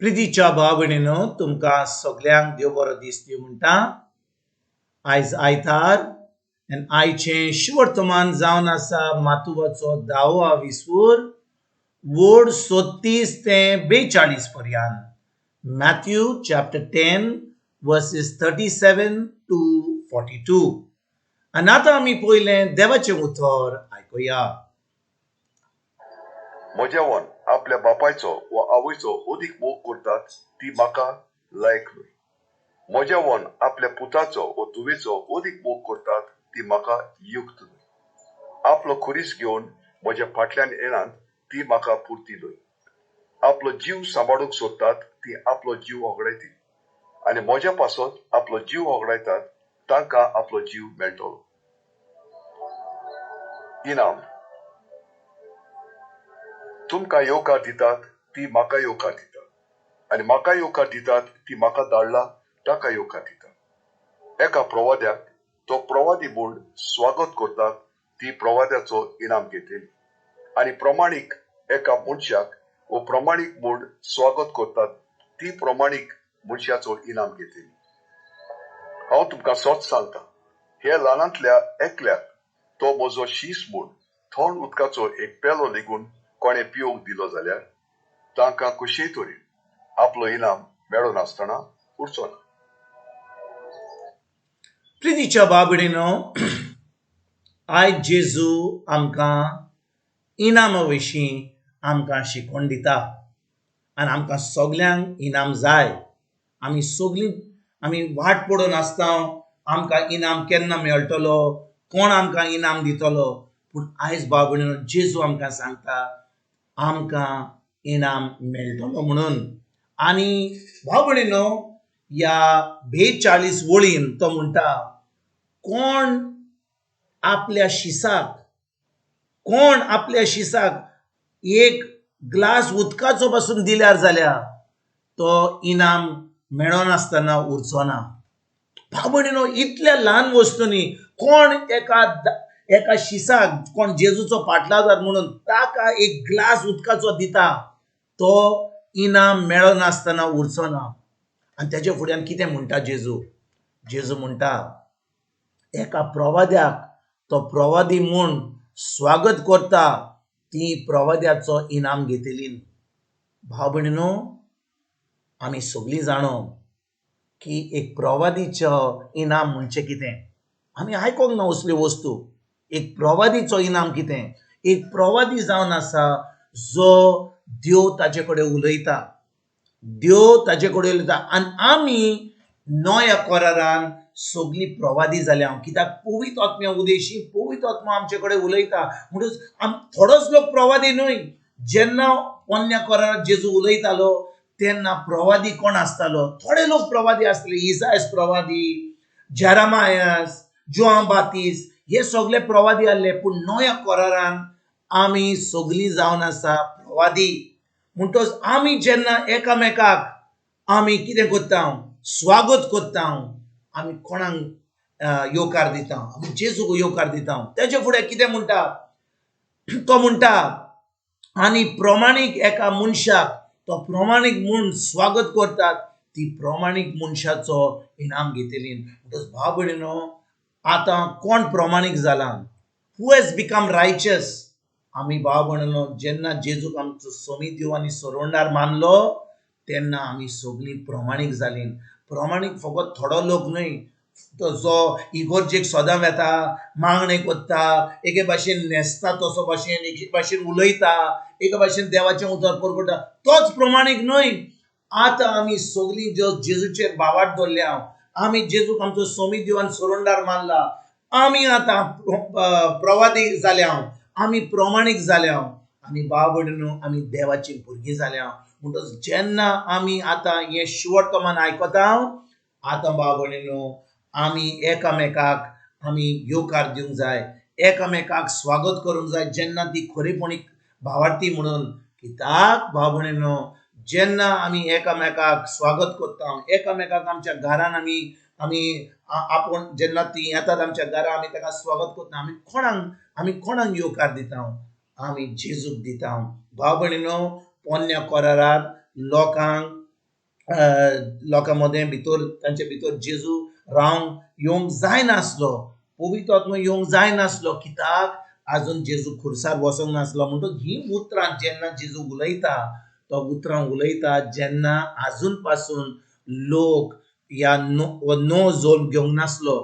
प्रितीच्या भाव भयणीनो, तुमकां सगळ्यांक देव बरो दीस दिवं म्हणटा. आयज आयतार आनी आयचें शिवर्तमान जावन आसा माथुवाचो 10वा विसवूर, वोड 36 ते 42 पर्यंत. Mathew chapter 10 verses 37 to 42. आनी आतां आमी पयलें देवाचें उतर आयकुया. म्हज्या वन आपल्या बापायचो वा आवयचो ओदीक मोग करतात ती म्हाका लायक न्हय. म्हज्या वन आपल्या पुताचो वा धुवेचो ओदीक मोग करतात ती म्हाका युक्त न्हय. आपलो खुरीस घेवन म्हज्या फाटल्यान येनात ती म्हाका पुरती न्हय. आपलो जीव सांबाळूंक सोदतात ती आपलो जीव होगडायतील, आनी म्हज्या पासत आपलो जीव होगडायतात तांकां आपलो जीव मेळटलो. इनाम. तुमकां येवकार दितात ती म्हाका येवकार दितात, आनी म्हाका येवकार दितात ती म्हाका धाडला ताका येवकार दितात. एका प्रवाद्याक तो प्रवादी म्हूण स्वागत करतात ती प्रवाद्याचो इनाम घेतली, आनी प्रमाणीक एका मनशाक वो प्रमाणीक म्हूण स्वागत करतात ती प्रमाणीक मनशाचो इनाम घेतली. हांव तुमकां सच सांगता, हे ल्हानांतल्या एकल्याक तो म्हजो शीस म्हूण थंड उदकाचो एक पेलो लेगून कोणें पिवंक दिलो जाल्यार तांकां कशेय तरेन आपलो इनाम मेळो नासतना उरचो ना. प्रितीच्या भाव भयणीनो, आयज जेजू आमकां इनामा विशीं आमकां शिकवण दिता. आनी आमकां सगल्यांक इनाम जाय. आमी वाट पळोवन आसता आमकां इनाम केन्ना मेळटलो, कोण आमकां इनाम दितलो. पूण आयज भाव भयणीनो, जेजू आमकां सांगता आमकां इनाम मेळटलो म्हणून. आनी भाव भयणीनो, ह्या 42 वळीन तो म्हणटा, कोण आपल्या शिसाक एक ग्लास उदकाचो पासून दिल्यार जाल्यार तो इनाम मेळो नासतना उरचो ना. भाव भयणीनो, इतल्या ल्हान वस्तूंनी कोण एका शिसाक, कोण जेजूचो फाटलादार म्हणून ताका एक ग्लास उदकाचो दिता, तो इनाम मेळो नासतना उरचो ना. आनी तेज्या फुड्यान कितें म्हणटा जेजू म्हणटा, एका प्रवाद्याक तो प्रवादी म्हूण स्वागत करता ती प्रवाद्याचो इनाम घेतली. भाव भयणीनो, आमी सगळीं जाणो की एक प्रवादीचो इनाम म्हणजे कितें. आमी आयकोंक ना असल्यो वस्तू. एक प्रवादीचो इनाम कितें. एक प्रवादी जावन आसा जो देव ताजे कडेन उलयता. आनी आमी नव्या करारान सगळीं प्रवादी जाल्या. कित्याक पवित्र आत्म्या उदेशी पवित्र आत्मा आमचे कडेन उलयता. म्हणटच थोडोच लोक प्रवादी न्हय. जेन्ना पोरण्या करारांत जेजू उलयतालो तेन्ना प्रवादी कोण आसतालो. थोडे लोक प्रवादी आसले. इसायास प्रवादी, जेरेमायास, जोआन बातिस्ट, हे सगळे प्रवादी आसले. पूण नव्या करारान आमी सगळीं जावन आसा प्रवादी. म्हणटच आमी जेन्ना एकामेकाक आमी कितें करता, स्वागत करता, आमी कोणाक येवकार दिता, आमी जेजूक येवकार दिता. तेजे फुडें कितें म्हणटा, तो म्हणटा, आनी प्रमाणीक एका मनशाक तो प्रमाणीक म्हूण स्वागत करतात ती प्रमाणीक मनशाचो इनाम घेतली. म्हणटच भाव भयणीनो, आतां कोण प्रमाणीक जाला, हू हॅज बिकम रायचस. आमी भाव भयणीनो, जेन्ना जेजूक आमचो सोमी देव आनी सोरोंडार मानलो तेन्ना आमी सगळीं प्रमाणीक जालीं. प्रमाणीक फकत थोडो लोक न्हय, जो इगोर्जेक सदां येता, मागणें करता, एके भाशेन न्हेसता, तसो भाशेन एके भाशेन उलयता, एके भाशेन देवाचें उतर करता, तोच प्रमाणीक न्हय. आतां आमी सगळीं जो जेजूचेर भावार्थ दवरल्या, आमी जेजूक आमचो सोमी देव आनी सोरोंडार मानला, आमी आतां प्रवादी जाल्या, आमी प्रमाणीक जाल्या. आनी भाव भयणीनो, आमी देवाची भुरगीं जाल्या. म्हणटच जेन्ना आमी आतां हें शिवर्तमान आयकता, आतां भाव भयणीनो, आमी एकामेकाक आमी येवकार दिवंक जाय, एकामेकाक स्वागत करूंक जाय जेन्ना ती खरेपणी भावार्थी म्हणून. कित्याक भाव भयणीनो, जेन्ना आमी एकामेकाक स्वागत करता, एकामेकाक आमच्या घरान आमी आपूण जेन्ना ती येतात आमच्या घरा, आमी ताका स्वागत करता. आमी कोणाक येवकार दिता, आमी जेजूक दिता. भाव भयणीनो, पोरण्या करारांत लोकांक लोकांमध्ये भितर तांचे भितर जेजू रावंक येवंक जाय नासलो, पवित्र आत्मो येवंक जाय नासलो, कित्याक आजून जेजू खुर्सार बसोंक नासलो. म्हणटच ही उतरां जेन्ना जेजू उलयता, तो उतरां उलयता जेन्ना आजून पासून लोक ह्या नो जोल घेवंक नासलो.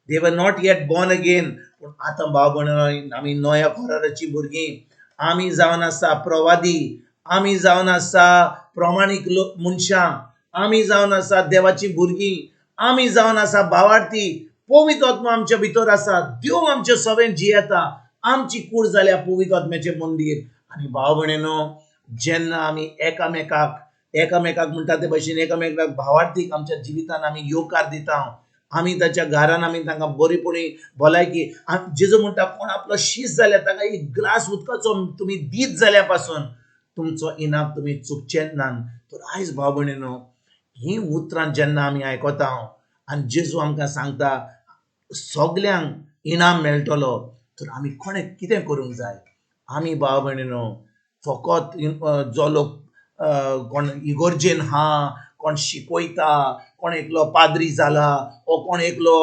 दे were not eight born again. पूण आतां भाव भयणीनो, आमी नव्या कराराची भुरगीं, आमी जावन आसा प्रवादी, आमी जावन आसा प्रमाणीक मनशां, आमी जावन आसा देवाची भुरगीं, आमी जावन आसा भावार्थी. पवित्र आत्मा आमच्या भितर आसा, देव आमच्या सवेन जियेता, आमची कूड जाल्या पवित्र आत्म्याचें मंदीर. आनी भाव भयणीनो, जेन्ना आमी एकामेकाक म्हणटा ते भशेन एकामेकाक भावार्थीक आमच्या जिवितान आमी येवकार दिता, आमी ताच्या घरान आमी तांकां बरीपणी भलायकी, जेजू म्हणटा कोण आपलो शीस जाल्यार ताका एक ग्लास उदकाचो तुमी दीत जाल्या पासून तुमचो इनाम तुमी चुकचेच ना. तर आयज भाव भयणीनो, ही उतरां जेन्ना आमी आयकता आनी जेजू आमकां सांगता सगल्यांक इनाम मेळटलो, तर आमी कोणें कितें करूंक जाय? आमी भाव भयणीनो, फकत जो लोक कोण इगोर्जेन हा, कोण शिकयता, कोण एकलो पाद्री जाला, ओ कोण एकलो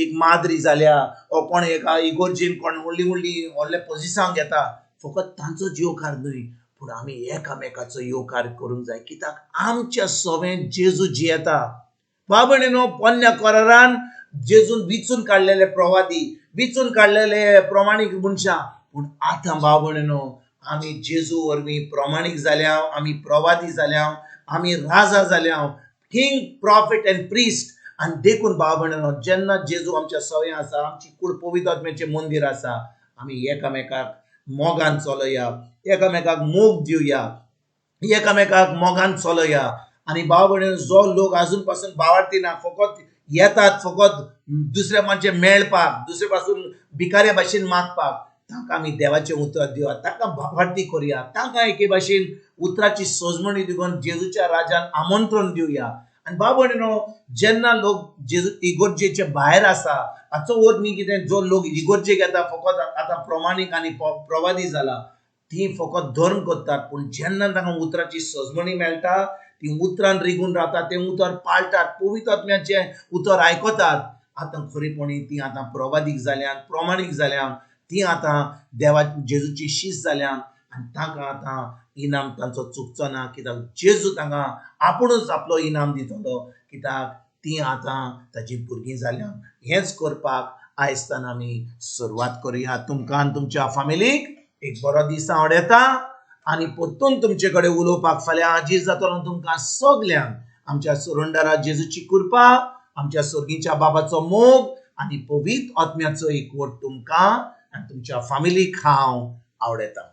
एक माद्री जाल्या, ओ कोण एका इगोर्जेन कोण व्हडले पोझिशनाक घेता, फकत तांचोच येवकार न्हय, पूण आमी एकामेकाचो येवकार करूंक जाय. कित्याक आमच्या सवेन जेजू जियेता. भाव भयणीनो, पोन्न्या करारान जेजून विचून काडलेले प्रवादी, विचून काडलेले प्रमाणीक मनशां, पूण आतां भाव भयणीनो, आमी जेजू वरवीं प्रमाणीक जाल्या, आमी प्रवादी जाल्या, आमी राजा जाल्या, किंग, प्रॉफिट एंड प्रिस्ट. आनी देखून भाव भयणीनो, जेन्ना जेजू आमच्या सवें आसा, आमची कूड पवित्र आत्म्याचें मंदीर आसा, आमी एकामेकाक मोगान चलया, एकामेकाक मोग दिवया, एकामेकाक मोगान चलया. आनी भाव भयणीनो, जो लोक आजून पासून भावार्थी ना, फकत येतात फकत दुसऱ्या मनशाक मेळपाक, दुसरे पासून भिकाऱ्या भाशेन मागपाक, तांकां आमी देवाचें उतर दिवया, तांकां भावार्थी करुया, तांकां एके भाशेन उतराची सोजमणी दिवन जेजूच्या राज्यान आमंत्रण दिवया. आनी भाव भयणीनो, जेन्ना लोक जेजू इगोर्जेचे भायर आसा, हाचो अर्थ न्ही कितें जो लोक इगोर्जेक येता फकत आतां प्रमाणीक आनी प्रवादी जाला, ती फकत धर्म करतात, पूण जेन्ना तांकां उतराची सोजमणी मेळटा, ती उतरान रिगून रावतात, ते उतर पाळटात, पवित्र आत्म्याचें उतर आयकतात, आतां खरेपणी ती आतां प्रवादीक जाल्यात, प्रमाणीक जाल्यात, ती आतां देवा जेजूची शीश जाल्यात, आनी तांकां आतां इनाम तांचो चुकचो ना, कित्याक जेजू तांकां आपुणूच आपलो इनाम दितलो, कित्याक ती आतां ताची भुरगीं जाल्यात. हेंच करपाक आयजतान आमी सुरवात करुया. तुमकां आनी तुमच्या फॅमिलीक एक बरो दीस हांव येता, आनी परतून तुमचे कडेन उलोवपाक फाल्यां हाजीर जातलो. तुमकां सगल्यांक आमच्या सुरंडरा जेजूची कृपा, आमच्या सर्गीच्या बाबाचो मोग आनी पवित्र आत्म्याचो एकवट तुमकां आनी तुमच्या फॅमिलीक हांव आवडयता.